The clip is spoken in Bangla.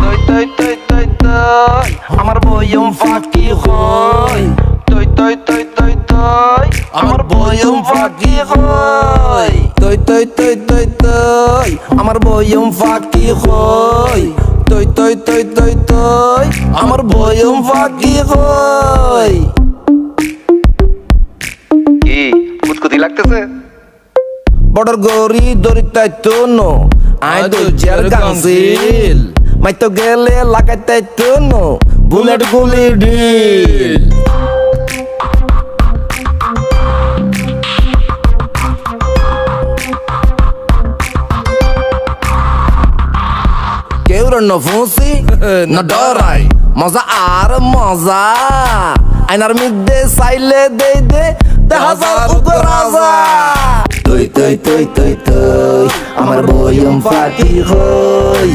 তৈ তৈ তৈ তৈ তৈ আমার বয়ম ফাঁকি হয় তৈ তৈ তৈ তৈ তৈ আমার বয়ম ফাঁকি হয় তৈ তৈ তৈ তৈ তৈ আমার বয়ম ফাঁকি হয় তৈ তৈ তৈ তৈ তৈ আমার বয়ম ফাঁকি হয় কি কুচকুতি লাগতেছে বড়র গরি দরিতাই তোনো আই দো জার গাঙ্গিল মাইতো গেলে লাগাইতাই তোনো বুলেট গুলি ডিল কেউ ন ফুসি না ডরাই মজা আর মজা আইনার মধ্যে সাইলে দে দে হাজার রাজা তৈ তৈ তৈ তৈ তৈ আমার বয়ম ফাঁকি হয়